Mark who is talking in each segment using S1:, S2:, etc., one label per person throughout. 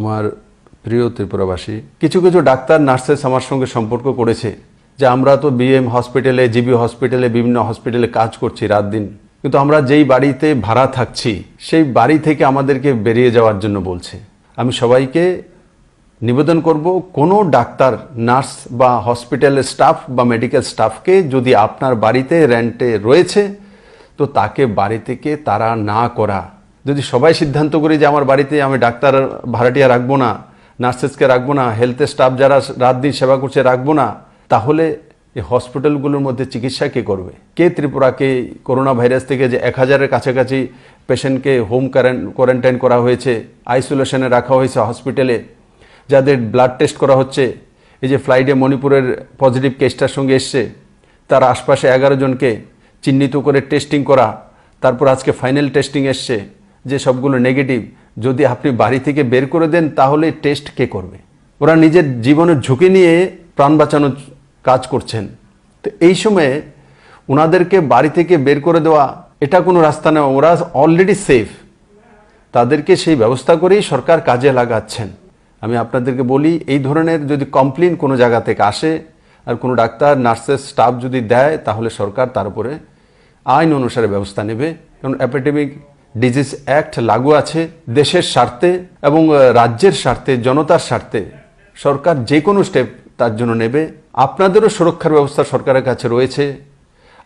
S1: আমার প্রিয় ত্রিপুরাবাসী, কিছু কিছু ডাক্তার নার্সেস আমার সঙ্গে সম্পর্ক করেছে যে আমরা তো বিএম হসপিটালে, জিবি হসপিটালে, বিভিন্ন হসপিটালে কাজ করছি রাত দিন, কিন্তু আমরা যেই বাড়িতে ভাড়া থাকছি সেই বাড়ি থেকে আমাদেরকে বেরিয়ে যাওয়ার জন্য বলছে। আমি সবাইকে নিবেদন করব, কোনো ডাক্তার, নার্স বা হসপিটালের স্টাফ বা মেডিকেল স্টাফকে যদি আপনার বাড়িতে রেন্টে রয়েছে তো তাকে বাড়ি থেকে তাড়া না করা। যদি সবাই সিদ্ধান্ত করি যে আমার বাড়িতে আমি ডাক্তার ভাড়াটিয়া রাখবো না, নার্সেসকে রাখবো না, হেলথের স্টাফ যারা রাত দিন সেবা করছে রাখবো না, তাহলে এই হসপিটালগুলোর মধ্যে চিকিৎসা কে করবে? কে ত্রিপুরাকে করোনা ভাইরাস থেকে যে 1000-এর কাছাকাছি পেশেন্টকে হোম কোয়ারেন্টাইন করা হয়েছে, আইসোলেশনে রাখা হয়েছে হসপিটালে, যাদের ব্লাড টেস্ট করা হচ্ছে, এই যে ফ্লাইটে মণিপুরের পজিটিভ কেসটার সঙ্গে এসছে, তার আশপাশে 11 জনকে চিহ্নিত করে টেস্টিং করা, তারপর আজকে ফাইনাল টেস্টিং এসছে যে সবগুলো নেগেটিভ। যদি আপনি বাড়ি থেকে বের করে দেন তাহলে টেস্ট কে করবে? ওরা নিজের জীবনের ঝুঁকি নিয়ে প্রাণ বাঁচানোর কাজ করছেন। তো এই সময়ে ওনাদেরকে বাড়ি থেকে বের করে দেওয়া এটা কোনো রাস্তা নয়। ওরা অলরেডি সেফ, তাদেরকে সেই ব্যবস্থা করেই সরকার কাজে লাগাচ্ছেন। আমি আপনাদেরকে বলি, এই ধরনের যদি কমপ্লেন কোনো জায়গা থেকে আসে আর কোনো ডাক্তার, নার্সেস, স্টাফ যদি দেয় তাহলে সরকার তার উপরে আইন অনুসারে ব্যবস্থা নেবে। কারণ এপিডেমিক ডিজিজ অ্যাক্ট লাগু আছে। দেশের স্বার্থে এবং রাজ্যের স্বার্থে, জনতার স্বার্থে সরকার যে কোনো স্টেপ তার জন্য নেবে। আপনাদেরও সুরক্ষার ব্যবস্থা সরকারের কাছে রয়েছে।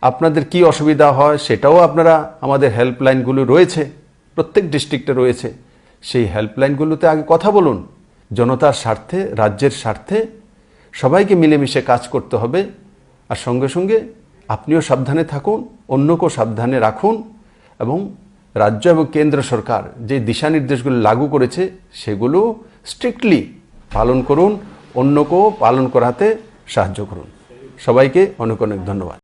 S1: আপনাদের কি অসুবিধা হয় সেটাও আপনারা, আমাদের হেল্পলাইনগুলো রয়েছে, প্রত্যেক ডিস্ট্রিক্টে রয়েছে, সেই হেল্পলাইনগুলোতে আগে কথা বলুন। জনতার স্বার্থে, রাজ্যের স্বার্থে সবাইকে মিলেমিশে কাজ করতে হবে। আর সঙ্গে সঙ্গে আপনিও সাবধানে থাকুন, অন্যকেও সাবধানে রাখুন এবং রাজ্য এবং কেন্দ্র সরকার যে দিশানির্দেশগুলো লাগু করেছে সেগুলো স্ট্রিক্টলি পালন করুন, অন্যকেও পালন করাতে সাহায্য করুন। সবাইকে অনেক অনেক ধন্যবাদ।